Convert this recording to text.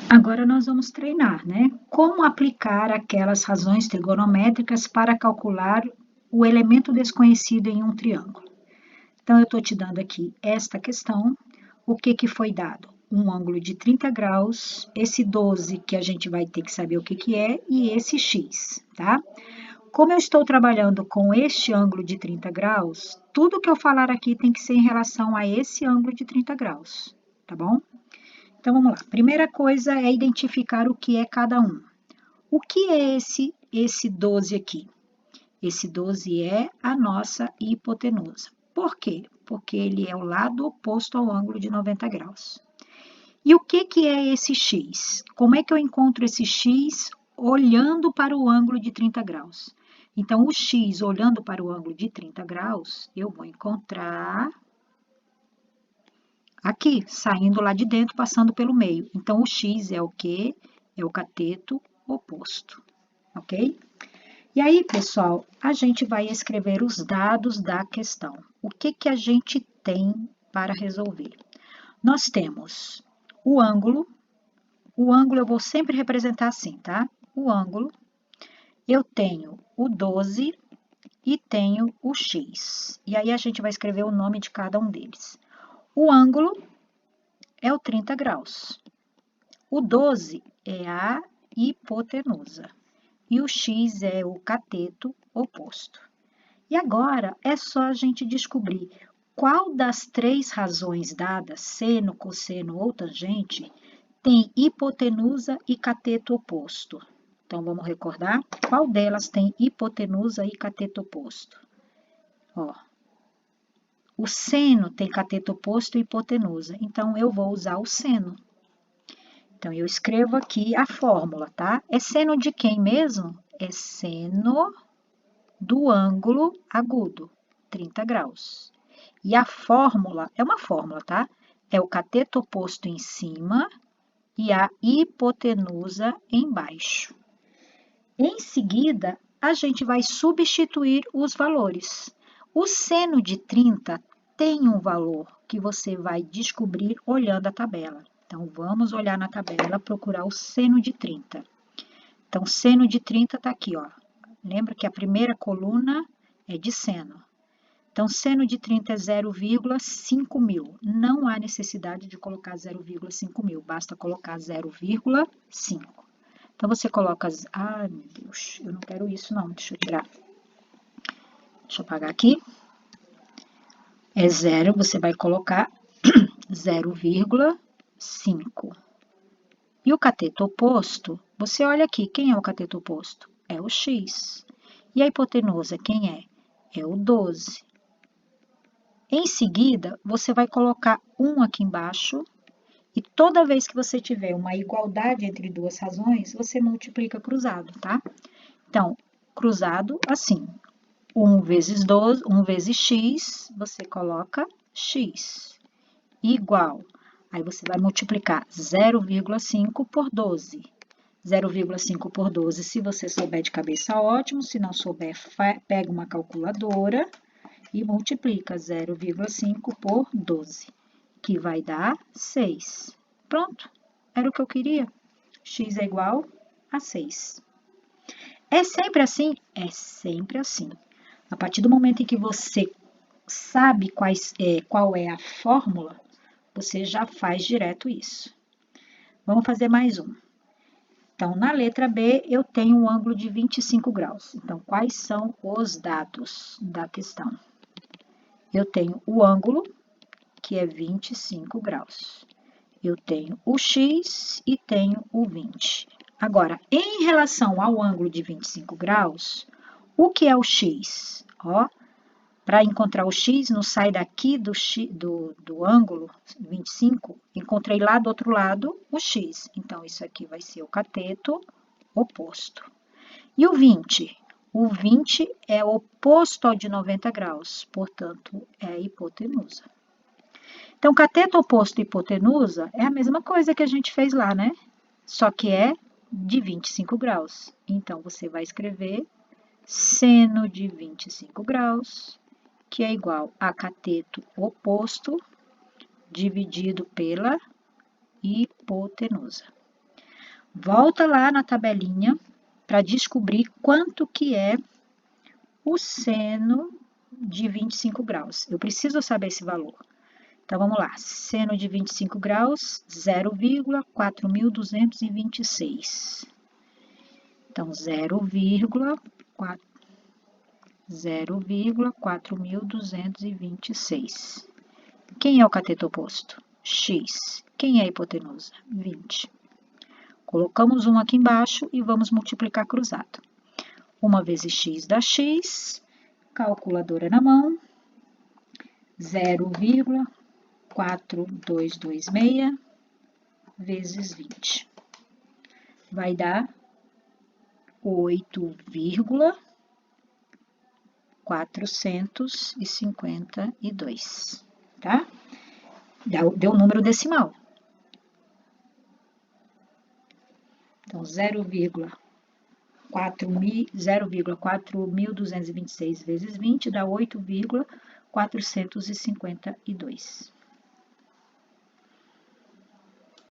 Agora nós vamos treinar, né? Como aplicar aquelas razões trigonométricas para calcular o elemento desconhecido em um triângulo. Então, eu estou te dando aqui esta questão. O que que foi dado? Um ângulo de 30 graus, esse 12 que a gente vai ter que saber o que que é, e esse x, tá? Como eu estou trabalhando com este ângulo de 30 graus, tudo que eu falar aqui tem que ser em relação a esse ângulo de 30 graus, tá bom? Então, vamos lá. Primeira coisa é identificar o que é cada um. O que é esse 12 aqui? Esse 12 é a nossa hipotenusa. Por quê? Porque ele é o lado oposto ao ângulo de 90 graus. E o que que é esse x? Como é que eu encontro esse x olhando para o ângulo de 30 graus? Então, o x olhando para o ângulo de 30 graus, eu vou encontrar aqui, saindo lá de dentro, passando pelo meio. Então, o x é o quê? É o cateto oposto, ok? E aí, pessoal, a gente vai escrever os dados da questão. O que que a gente tem para resolver? Nós temos o ângulo eu vou sempre representar assim, tá? O ângulo, eu tenho o 12 e tenho o x. E aí, a gente vai escrever o nome de cada um deles. O ângulo é o 30 graus. O 12 é a hipotenusa. E o x é o cateto oposto. E agora é só a gente descobrir qual das três razões dadas, seno, cosseno ou tangente, tem hipotenusa e cateto oposto. Então, vamos recordar qual delas tem hipotenusa e cateto oposto. Ó, o seno tem cateto oposto e hipotenusa, então eu vou usar o seno. Então, eu escrevo aqui a fórmula, tá? É seno de quem mesmo? É seno do ângulo agudo, 30 graus. E a fórmula, é uma fórmula, tá? É o cateto oposto em cima e a hipotenusa embaixo. Em seguida, a gente vai substituir os valores. O seno de 30 tem um valor que você vai descobrir olhando a tabela. Então, vamos olhar na tabela, procurar o seno de 30. Então, seno de 30 está aqui, ó. Lembra que a primeira coluna é de seno. Então, seno de 30 é 0,5 mil. Não há necessidade de colocar 0,5 mil, basta colocar 0,5. Então, você coloca... Ai, meu Deus, eu não quero isso não, deixa eu tirar. Deixa eu apagar aqui. É 0, você vai colocar 0,5. E o cateto oposto, você olha aqui, quem é o cateto oposto? É o x. E a hipotenusa, quem é? É o 12. Em seguida, você vai colocar 1 aqui embaixo, e toda vez que você tiver uma igualdade entre duas razões, você multiplica cruzado, tá? Então, cruzado assim, 1 vezes 12, 1 vezes x, você coloca x, igual. Aí, você vai multiplicar 0,5 por 12. 0,5 por 12, se você souber de cabeça, ótimo. Se não souber, pega uma calculadora e multiplica 0,5 por 12, que vai dar 6. Pronto, era o que eu queria. X é igual a 6. É sempre assim? É sempre assim. A partir do momento em que você sabe qual é a fórmula, você já faz direto isso. Vamos fazer mais um. Então, na letra B, eu tenho um ângulo de 25 graus. Então, quais são os dados da questão? Eu tenho o ângulo, que é 25 graus. Eu tenho o x e tenho o 20. Agora, em relação ao ângulo de 25 graus, o que é o x? Ó, para encontrar o x, não sai daqui do ângulo 25, encontrei lá do outro lado o x. Então, isso aqui vai ser o cateto oposto. E o 20? O 20 é oposto ao de 90 graus, portanto, é a hipotenusa. Então, cateto oposto e hipotenusa é a mesma coisa que a gente fez lá, né? Só que é de 25 graus. Então, você vai escrever seno de 25 graus, que é igual a cateto oposto dividido pela hipotenusa. Volta lá na tabelinha para descobrir quanto que é o seno de 25 graus. Eu preciso saber esse valor. Então, vamos lá. Seno de 25 graus, 0,4226. Então, 0,4226. Quem é o cateto oposto? X. Quem é a hipotenusa? 20. Colocamos um aqui embaixo e vamos multiplicar cruzado. 1 vezes x dá x, calculadora na mão, 0,4226 vezes 20. Vai dar 8,452, tá? Deu um número decimal. Então, 0,4226 vezes 20 dá 8,452.